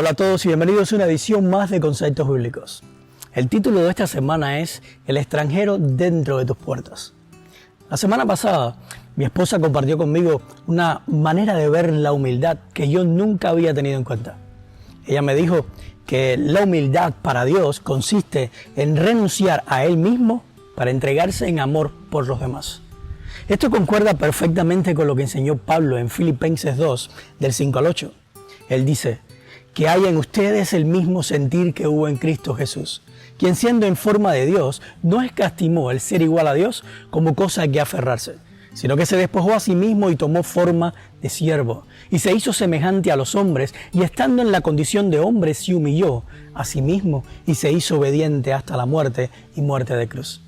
Hola a todos y bienvenidos a una edición más de Conceptos Bíblicos. El título de esta semana es El extranjero dentro de tus puertas. La semana pasada mi esposa compartió conmigo una manera de ver la humildad que yo nunca había tenido en cuenta. Ella me dijo que la humildad para Dios consiste en renunciar a Él mismo para entregarse en amor por los demás. Esto concuerda perfectamente con lo que enseñó Pablo en Filipenses 2, del 5 al 8. Él dice: que haya en ustedes el mismo sentir que hubo en Cristo Jesús, quien siendo en forma de Dios, no escatimó el ser igual a Dios como cosa a que aferrarse, sino que se despojó a sí mismo y tomó forma de siervo, y se hizo semejante a los hombres, y estando en la condición de hombre se humilló a sí mismo y se hizo obediente hasta la muerte y muerte de cruz.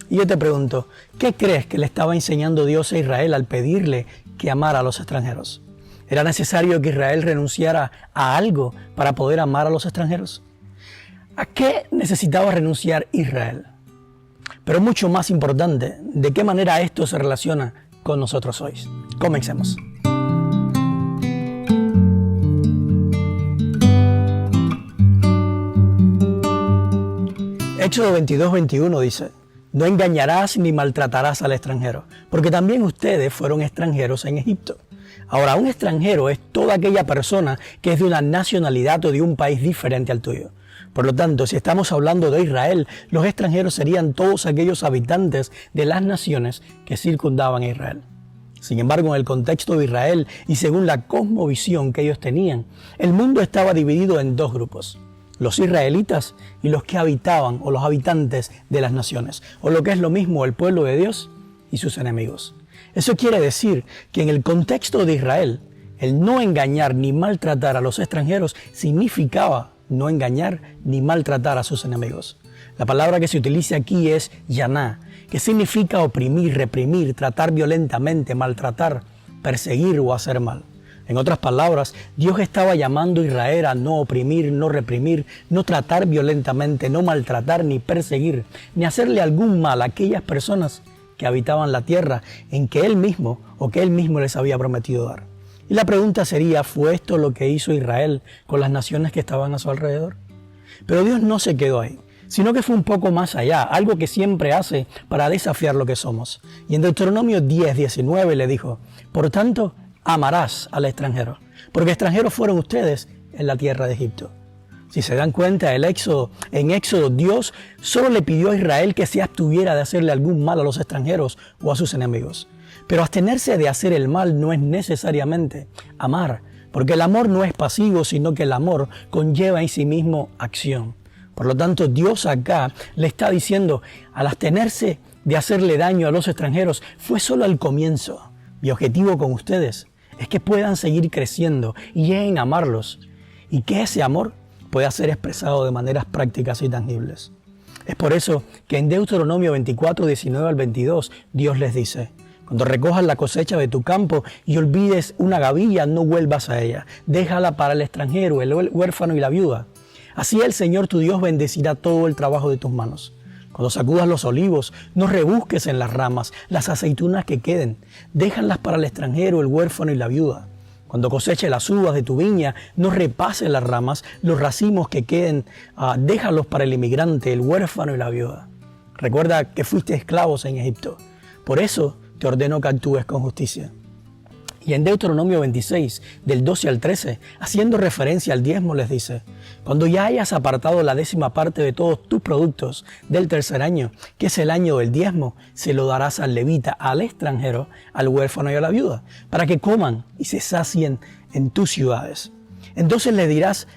Y yo te pregunto, ¿qué crees que le estaba enseñando Dios a Israel al pedirle que amara a los extranjeros? ¿Era necesario que Israel renunciara a algo para poder amar a los extranjeros? ¿A qué necesitaba renunciar Israel? Pero mucho más importante, ¿de qué manera esto se relaciona con nosotros hoy? Comencemos. Éxodo 22:21 dice: no engañarás ni maltratarás al extranjero, porque también ustedes fueron extranjeros en Egipto. Ahora, un extranjero es toda aquella persona que es de una nacionalidad o de un país diferente al tuyo. Por lo tanto, si estamos hablando de Israel, los extranjeros serían todos aquellos habitantes de las naciones que circundaban a Israel. Sin embargo, en el contexto de Israel y según la cosmovisión que ellos tenían, el mundo estaba dividido en dos grupos: los israelitas y los que habitaban o los habitantes de las naciones, o lo que es lo mismo, el pueblo de Dios y sus enemigos. Eso quiere decir que en el contexto de Israel, el no engañar ni maltratar a los extranjeros significaba no engañar ni maltratar a sus enemigos. La palabra que se utiliza aquí es yaná, que significa oprimir, reprimir, tratar violentamente, maltratar, perseguir o hacer mal. En otras palabras, Dios estaba llamando a Israel a no oprimir, no reprimir, no tratar violentamente, no maltratar ni perseguir, ni hacerle algún mal a aquellas personas que habitaban la tierra en que Él mismo les había prometido dar. Y la pregunta sería, ¿fue esto lo que hizo Israel con las naciones que estaban a su alrededor? Pero Dios no se quedó ahí, sino que fue un poco más allá, algo que siempre hace para desafiar lo que somos. Y en Deuteronomio 10:19 le dijo: por tanto, amarás al extranjero, porque extranjeros fueron ustedes en la tierra de Egipto. Si se dan cuenta, en Éxodo, Dios solo le pidió a Israel que se abstuviera de hacerle algún mal a los extranjeros o a sus enemigos. Pero abstenerse de hacer el mal no es necesariamente amar, porque el amor no es pasivo, sino que el amor conlleva en sí mismo acción. Por lo tanto, Dios acá le está diciendo, al abstenerse de hacerle daño a los extranjeros, fue solo el comienzo. Mi objetivo con ustedes es que puedan seguir creciendo y lleguen a amarlos, y que ese amor pueda ser expresado de maneras prácticas y tangibles. Es por eso que en Deuteronomio 24:19 al 22, Dios les dice: cuando recojas la cosecha de tu campo y olvides una gavilla, no vuelvas a ella. Déjala para el extranjero, el huérfano y la viuda. Así el Señor tu Dios bendecirá todo el trabajo de tus manos. Cuando sacudas los olivos, no rebusques en las ramas, las aceitunas que queden. Déjalas para el extranjero, el huérfano y la viuda. Cuando coseches las uvas de tu viña, no repases las ramas, los racimos que queden, déjalos para el inmigrante, el huérfano y la viuda. Recuerda que fuiste esclavos en Egipto. Por eso te ordeno que actúes con justicia. Y en Deuteronomio 26, del 12 al 13, haciendo referencia al diezmo, les dice: cuando ya hayas apartado la 10ª parte de todos tus productos del tercer año, que es el año del diezmo, se lo darás al levita, al extranjero, al huérfano y a la viuda, para que coman y se sacien en tus ciudades. Entonces le dirás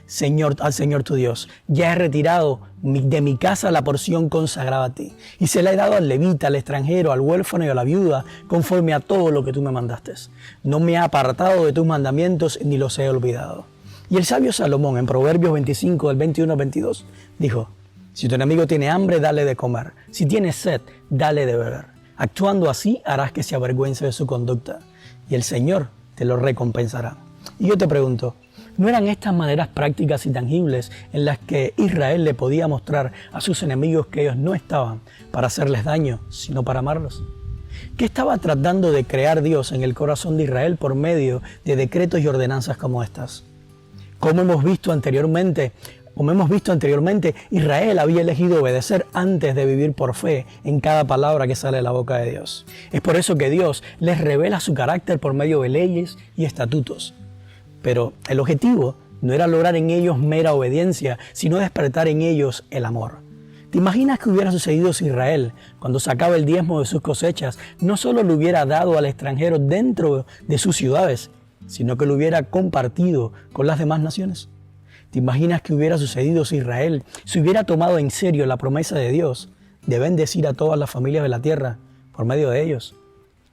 al Señor tu Dios: ya he retirado de mi casa la porción consagrada a ti, y se la he dado al levita, al extranjero, al huérfano y a la viuda, conforme a todo lo que tú me mandaste. No me he apartado de tus mandamientos ni los he olvidado. Y el sabio Salomón, en Proverbios 25, del 21 al 22, dijo: si tu enemigo tiene hambre, dale de comer; si tiene sed, dale de beber. Actuando así, harás que se avergüence de su conducta, y el Señor te lo recompensará. Y yo te pregunto, ¿no eran estas maneras prácticas y tangibles en las que Israel le podía mostrar a sus enemigos que ellos no estaban para hacerles daño, sino para amarlos? ¿Qué estaba tratando de crear Dios en el corazón de Israel por medio de decretos y ordenanzas como estas? Como hemos visto anteriormente, Israel había elegido obedecer antes de vivir por fe en cada palabra que sale de la boca de Dios. Es por eso que Dios les revela su carácter por medio de leyes y estatutos. Pero el objetivo no era lograr en ellos mera obediencia, sino despertar en ellos el amor. ¿Te imaginas qué hubiera sucedido si Israel, cuando sacaba el diezmo de sus cosechas, no solo lo hubiera dado al extranjero dentro de sus ciudades, sino que lo hubiera compartido con las demás naciones? ¿Te imaginas qué hubiera sucedido si Israel se hubiera tomado en serio la promesa de Dios de bendecir a todas las familias de la tierra por medio de ellos?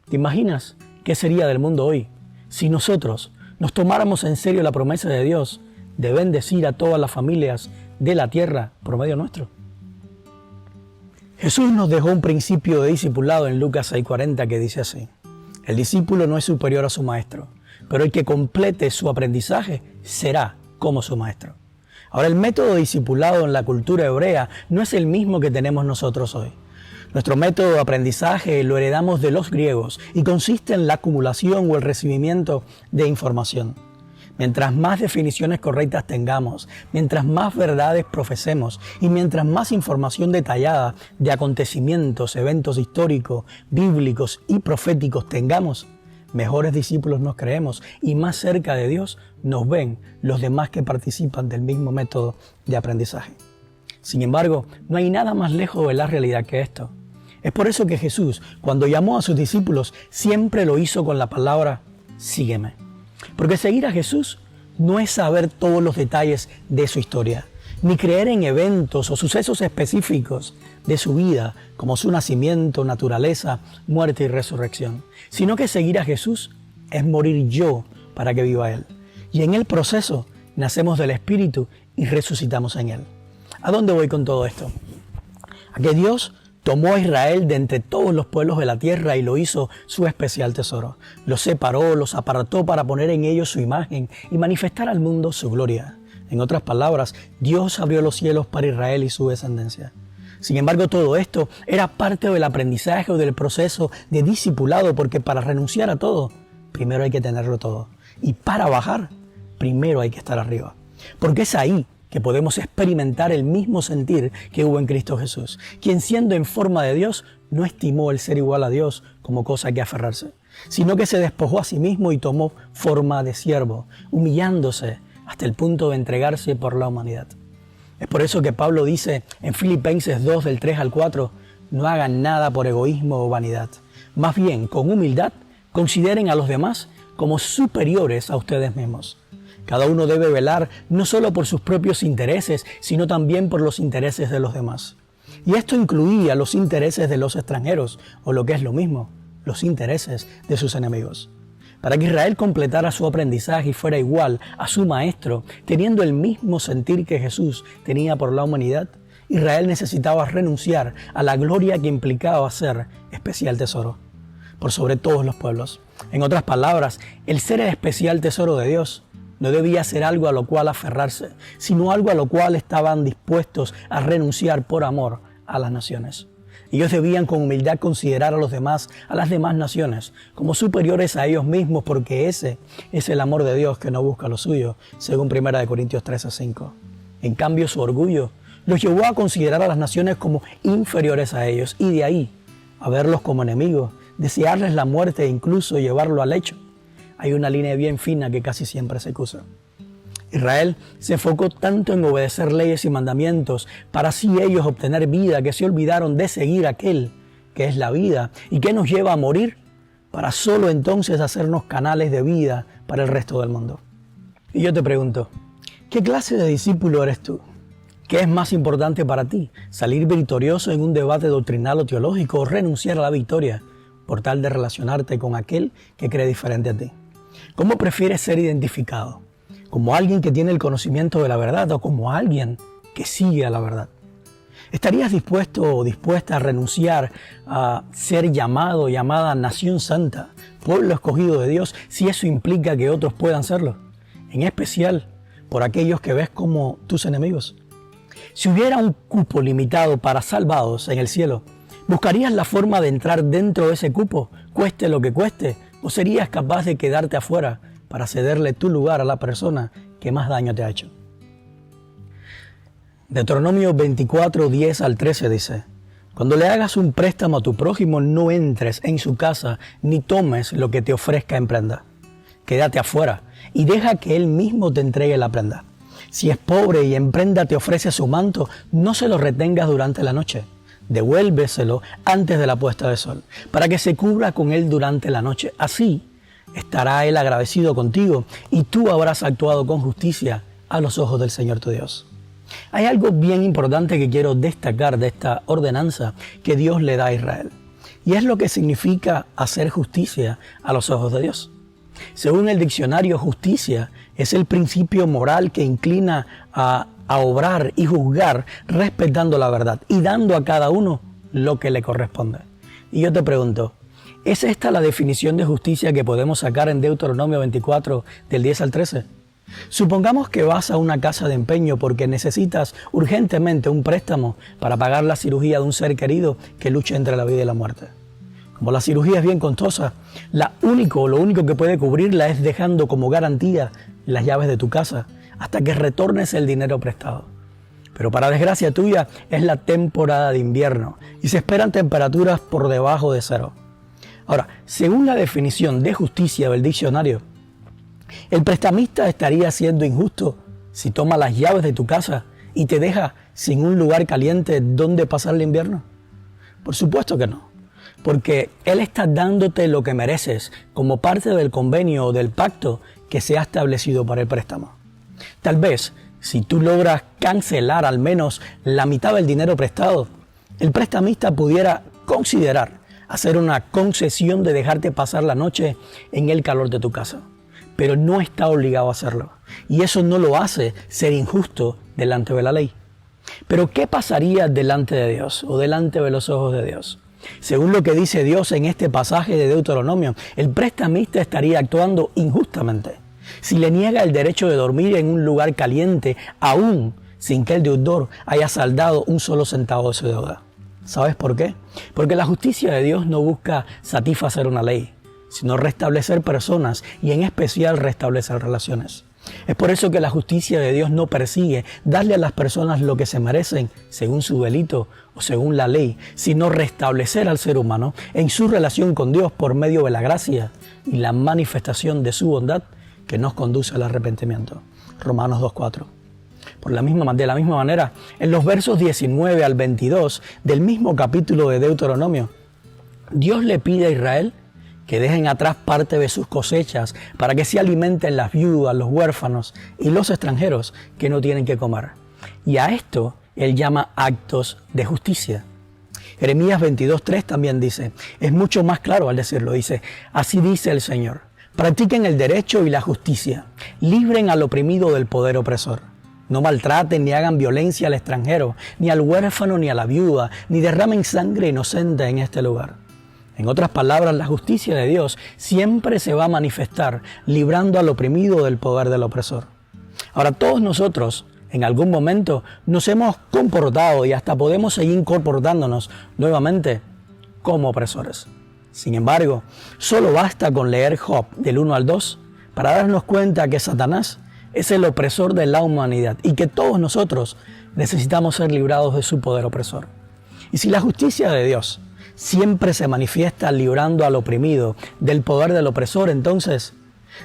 ¿Te imaginas qué sería del mundo hoy si nosotros nos tomáramos en serio la promesa de Dios de bendecir a todas las familias de la tierra por medio nuestro? Jesús nos dejó un principio de discipulado en Lucas 6:40 que dice así: el discípulo no es superior a su maestro, pero el que complete su aprendizaje será como su maestro. Ahora, el método de discipulado en la cultura hebrea no es el mismo que tenemos nosotros hoy. Nuestro método de aprendizaje lo heredamos de los griegos y consiste en la acumulación o el recibimiento de información. Mientras más definiciones correctas tengamos, mientras más verdades profesemos y mientras más información detallada de acontecimientos, eventos históricos, bíblicos y proféticos tengamos, mejores discípulos nos creemos y más cerca de Dios nos ven los demás que participan del mismo método de aprendizaje. Sin embargo, no hay nada más lejos de la realidad que esto. Es por eso que Jesús, cuando llamó a sus discípulos, siempre lo hizo con la palabra sígueme. Porque seguir a Jesús no es saber todos los detalles de su historia, ni creer en eventos o sucesos específicos de su vida, como su nacimiento, naturaleza, muerte y resurrección, sino que seguir a Jesús es morir yo para que viva Él. Y en el proceso nacemos del Espíritu y resucitamos en Él. ¿A dónde voy con todo esto? A que Dios tomó a Israel de entre todos los pueblos de la tierra y lo hizo su especial tesoro. Los separó, los apartó para poner en ellos su imagen y manifestar al mundo su gloria. En otras palabras, Dios abrió los cielos para Israel y su descendencia. Sin embargo, todo esto era parte del aprendizaje o del proceso de discipulado, porque para renunciar a todo, primero hay que tenerlo todo. Y para bajar, primero hay que estar arriba. Porque es ahí que podemos experimentar el mismo sentir que hubo en Cristo Jesús, quien siendo en forma de Dios, no estimó el ser igual a Dios como cosa que aferrarse, sino que se despojó a sí mismo y tomó forma de siervo, humillándose hasta el punto de entregarse por la humanidad. Es por eso que Pablo dice en Filipenses 2, del 3 al 4, no hagan nada por egoísmo o vanidad. Más bien, con humildad, consideren a los demás como superiores a ustedes mismos. Cada uno debe velar no solo por sus propios intereses, sino también por los intereses de los demás. Y esto incluía los intereses de los extranjeros, o lo que es lo mismo, los intereses de sus enemigos. Para que Israel completara su aprendizaje y fuera igual a su maestro, teniendo el mismo sentir que Jesús tenía por la humanidad, Israel necesitaba renunciar a la gloria que implicaba ser especial tesoro, por sobre todos los pueblos. En otras palabras, el ser el especial tesoro de Dios no debía ser algo a lo cual aferrarse, sino algo a lo cual estaban dispuestos a renunciar por amor a las naciones. Ellos debían con humildad considerar a las demás naciones, como superiores a ellos mismos, porque ese es el amor de Dios que no busca lo suyo, según 1 Corintios 13:5. En cambio, su orgullo los llevó a considerar a las naciones como inferiores a ellos, y de ahí a verlos como enemigos, desearles la muerte e incluso llevarlo al hecho. Hay una línea bien fina que casi siempre se cruza. Israel se enfocó tanto en obedecer leyes y mandamientos para así ellos obtener vida, que se olvidaron de seguir aquel que es la vida y que nos lleva a morir, para solo entonces hacernos canales de vida para el resto del mundo. Y yo te pregunto, ¿qué clase de discípulo eres tú? ¿Qué es más importante para ti? ¿Salir victorioso en un debate doctrinal o teológico o renunciar a la victoria por tal de relacionarte con aquel que cree diferente a ti? ¿Cómo prefieres ser identificado? ¿Como alguien que tiene el conocimiento de la verdad o como alguien que sigue a la verdad? ¿Estarías dispuesto o dispuesta a renunciar a ser llamado o llamada nación santa, pueblo escogido de Dios, si eso implica que otros puedan serlo? En especial por aquellos que ves como tus enemigos. Si hubiera un cupo limitado para salvados en el cielo, ¿buscarías la forma de entrar dentro de ese cupo, cueste lo que cueste? ¿O serías capaz de quedarte afuera para cederle tu lugar a la persona que más daño te ha hecho. Deuteronomio 24, 10 al 13 dice: cuando le hagas un préstamo a tu prójimo, no entres en su casa ni tomes lo que te ofrezca en prenda. Quédate afuera y deja que él mismo te entregue la prenda. Si es pobre y en prenda te ofrece su manto, no se lo retengas durante la noche. Devuélveselo antes de la puesta de sol, para que se cubra con él durante la noche. Así estará él agradecido contigo y tú habrás actuado con justicia a los ojos del Señor tu Dios. Hay algo bien importante que quiero destacar de esta ordenanza que Dios le da a Israel, y es lo que significa hacer justicia a los ojos de Dios. Según el diccionario, justicia es el principio moral que inclina a obrar y juzgar respetando la verdad y dando a cada uno lo que le corresponde. Y yo te pregunto, ¿es esta la definición de justicia que podemos sacar en Deuteronomio 24 del 10 al 13? Supongamos que vas a una casa de empeño porque necesitas urgentemente un préstamo para pagar la cirugía de un ser querido que lucha entre la vida y la muerte. Como la cirugía es bien costosa, lo único que puede cubrirla es dejando como garantía las llaves de tu casa hasta que retornes el dinero prestado. Pero para desgracia tuya es la temporada de invierno y se esperan temperaturas por debajo de cero. Ahora, según la definición de justicia del diccionario, el prestamista estaría siendo injusto si toma las llaves de tu casa y te deja sin un lugar caliente donde pasar el invierno. Por supuesto que no, porque él está dándote lo que mereces como parte del convenio o del pacto que se ha establecido para el préstamo. Tal vez, si tú logras cancelar al menos la mitad del dinero prestado, el prestamista pudiera considerar hacer una concesión de dejarte pasar la noche en el calor de tu casa. Pero no está obligado a hacerlo. Y eso no lo hace ser injusto delante de la ley. Pero ¿qué pasaría delante de Dios o delante de los ojos de Dios? Según lo que dice Dios en este pasaje de Deuteronomio, el prestamista estaría actuando injustamente si le niega el derecho de dormir en un lugar caliente, aún sin que el deudor haya saldado un solo centavo de su deuda. ¿Sabes por qué? Porque la justicia de Dios no busca satisfacer una ley, sino restablecer personas y en especial restablecer relaciones. Es por eso que la justicia de Dios no persigue darle a las personas lo que se merecen según su delito o según la ley, sino restablecer al ser humano en su relación con Dios por medio de la gracia y la manifestación de su bondad que nos conduce al arrepentimiento. Romanos 2:4. De la misma manera, en los versos 19 al 22 del mismo capítulo de Deuteronomio, Dios le pide a Israel que dejen atrás parte de sus cosechas para que se alimenten las viudas, los huérfanos y los extranjeros que no tienen que comer. Y a esto él llama actos de justicia. Jeremías 22:3 también dice, es mucho más claro al decirlo, dice, así dice el Señor, practiquen el derecho y la justicia, libren al oprimido del poder opresor. No maltraten ni hagan violencia al extranjero, ni al huérfano ni a la viuda, ni derramen sangre inocente en este lugar. En otras palabras, la justicia de Dios siempre se va a manifestar librando al oprimido del poder del opresor. Ahora, todos nosotros en algún momento nos hemos comportado y hasta podemos seguir comportándonos nuevamente como opresores. Sin embargo, solo basta con leer Job del 1 al 2 para darnos cuenta que Satanás es el opresor de la humanidad y que todos nosotros necesitamos ser librados de su poder opresor. Y si la justicia de Dios siempre se manifiesta librando al oprimido del poder del opresor, entonces,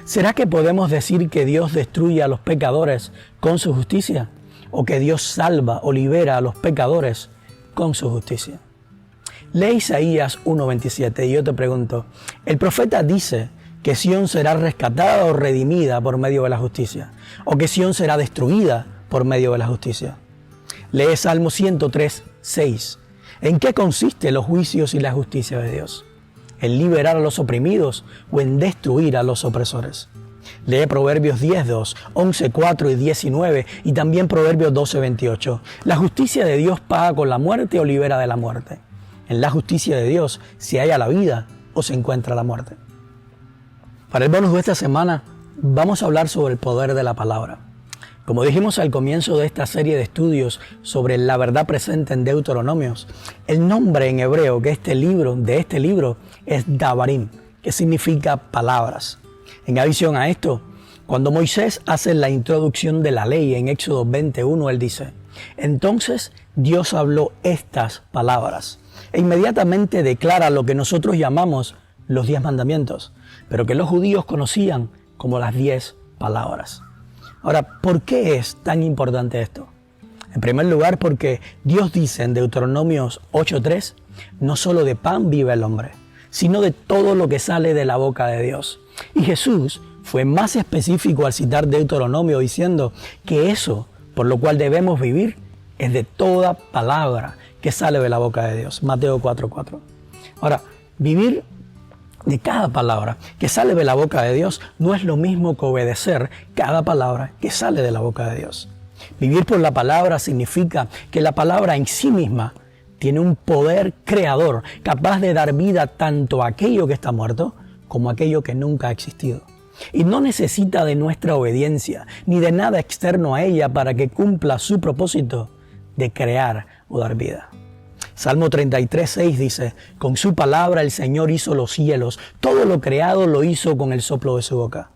¿será que podemos decir que Dios destruye a los pecadores con su justicia? ¿O que Dios salva o libera a los pecadores con su justicia? Lee Isaías 1:27 y yo te pregunto, el profeta dice que Sión será rescatada o redimida por medio de la justicia, o que Sión será destruida por medio de la justicia. Lee Salmo 103:6. ¿En qué consisten los juicios y la justicia de Dios? ¿En liberar a los oprimidos o en destruir a los opresores? Lee Proverbios 10:2, 11:4 y 19 y también Proverbios 12:28. La justicia de Dios paga con la muerte o libera de la muerte. En la justicia de Dios se halla la vida o se encuentra la muerte. Para el bonus de esta semana vamos a hablar sobre el poder de la palabra. Como dijimos al comienzo de esta serie de estudios sobre la verdad presente en Deuteronomios, el nombre en hebreo de este libro es Davarim, que significa palabras. En adición a esto, Cuando Moisés hace la introducción de la ley en Éxodo 21, él dice: entonces Dios habló estas palabras. E inmediatamente declara lo que nosotros llamamos los 10 mandamientos, pero que los judíos conocían como las 10 palabras. Ahora, ¿por qué es tan importante esto? En primer lugar, porque Dios dice en Deuteronomios 8:3, no solo de pan vive el hombre, sino de todo lo que sale de la boca de Dios. Y Jesús fue más específico al citar Deuteronomio diciendo que eso por lo cual debemos vivir es de toda palabra que sale de la boca de Dios. Mateo 4:4. Ahora, vivir de cada palabra que sale de la boca de Dios no es lo mismo que obedecer cada palabra que sale de la boca de Dios. Vivir por la palabra significa que la palabra en sí misma tiene un poder creador capaz de dar vida tanto a aquello que está muerto como a aquello que nunca ha existido. Y no necesita de nuestra obediencia ni de nada externo a ella para que cumpla su propósito de crear o dar vida. Salmo 33:6 dice: con su palabra el Señor hizo los cielos, todo lo creado lo hizo con el soplo de su boca.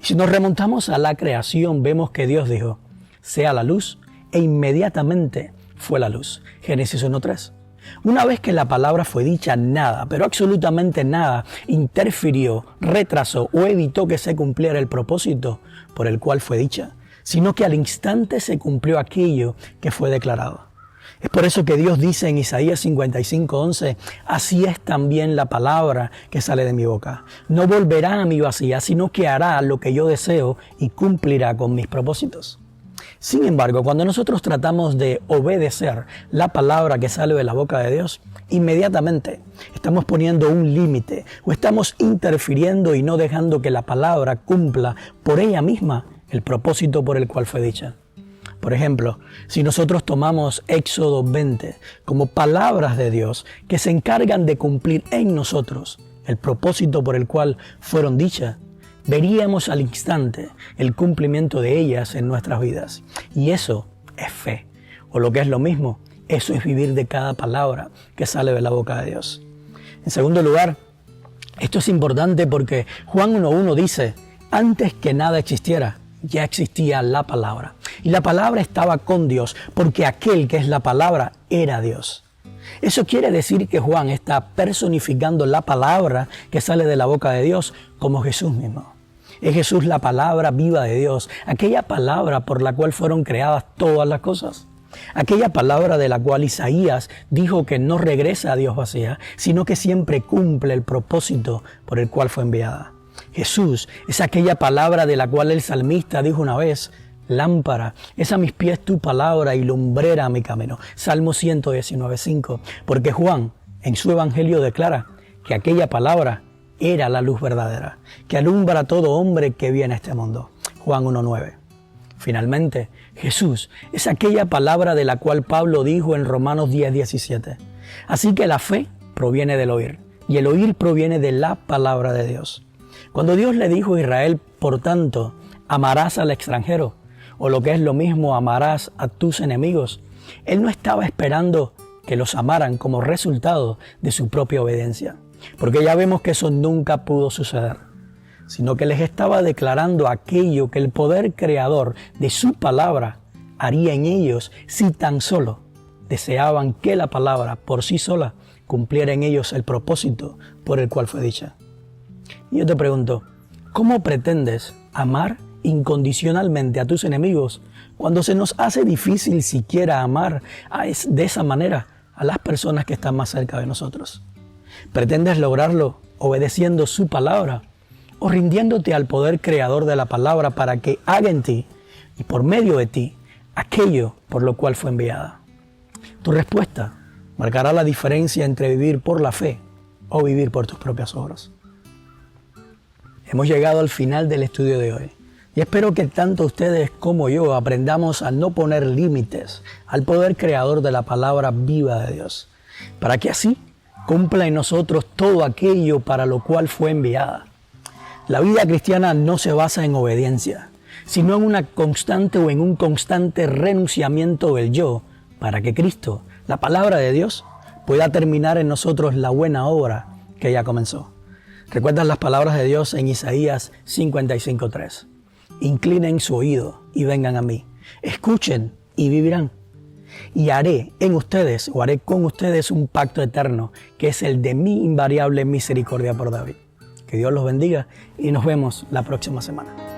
Y si nos remontamos a la creación, vemos que Dios dijo: sea la luz, e inmediatamente fue la luz. Génesis 1:3. Una vez que la palabra fue dicha, nada, pero absolutamente nada, interfirió, retrasó o evitó que se cumpliera el propósito por el cual fue dicha, sino que al instante se cumplió aquello que fue declarado. Es por eso que Dios dice en Isaías 55:11, así es también la palabra que sale de mi boca. No volverá a mí vacía, sino que hará lo que yo deseo y cumplirá con mis propósitos. Sin embargo, cuando nosotros tratamos de obedecer la palabra que sale de la boca de Dios, inmediatamente estamos poniendo un límite o estamos interfiriendo y no dejando que la palabra cumpla por ella misma el propósito por el cual fue dicha. Por ejemplo, si nosotros tomamos Éxodo 20 como palabras de Dios que se encargan de cumplir en nosotros el propósito por el cual fueron dichas, veríamos al instante el cumplimiento de ellas en nuestras vidas. Y eso es fe. O lo que es lo mismo, eso es vivir de cada palabra que sale de la boca de Dios. En segundo lugar, esto es importante porque Juan 1:1 dice: antes que nada existiera, ya existía la palabra. Y la palabra estaba con Dios, porque aquel que es la palabra era Dios. Eso quiere decir que Juan está personificando la palabra que sale de la boca de Dios como Jesús mismo. Es Jesús la palabra viva de Dios, aquella palabra por la cual fueron creadas todas las cosas. Aquella palabra de la cual Isaías dijo que no regresa a Dios vacía, sino que siempre cumple el propósito por el cual fue enviada. Jesús es aquella palabra de la cual el salmista dijo una vez: lámpara es a mis pies tu palabra y lumbrera a mi camino. Salmo 119:5. Porque Juan en su evangelio declara que aquella palabra era la luz verdadera, que alumbra a todo hombre que viene a este mundo. Juan 1:9. Finalmente, Jesús es aquella palabra de la cual Pablo dijo en Romanos 10:17. Así que la fe proviene del oír, y el oír proviene de la palabra de Dios. Cuando Dios le dijo a Israel, por tanto, amarás al extranjero, o lo que es lo mismo, amarás a tus enemigos, Él no estaba esperando que los amaran como resultado de su propia obediencia, porque ya vemos que eso nunca pudo suceder, sino que les estaba declarando aquello que el poder creador de su palabra haría en ellos si tan solo deseaban que la palabra por sí sola cumpliera en ellos el propósito por el cual fue dicha. Y yo te pregunto, ¿cómo pretendes amar incondicionalmente a tus enemigos cuando se nos hace difícil siquiera amar de esa manera a las personas que están más cerca de nosotros? ¿Pretendes lograrlo obedeciendo su palabra o rindiéndote al poder creador de la palabra para que haga en ti y por medio de ti aquello por lo cual fue enviada? Tu respuesta marcará la diferencia entre vivir por la fe o vivir por tus propias obras. Hemos llegado al final del estudio de hoy y espero que tanto ustedes como yo aprendamos a no poner límites al poder creador de la palabra viva de Dios, para que así cumpla en nosotros todo aquello para lo cual fue enviada. La vida cristiana no se basa en obediencia, sino en una constante o en un constante renunciamiento del yo, para que Cristo, la palabra de Dios, pueda terminar en nosotros la buena obra que ya comenzó. ¿Recuerdas las palabras de Dios en Isaías 55:3? inclinen su oído y vengan a mí. Escuchen y vivirán. Y haré en ustedes, o haré con ustedes un pacto eterno, que es el de mi invariable misericordia por David. Que Dios los bendiga y nos vemos la próxima semana.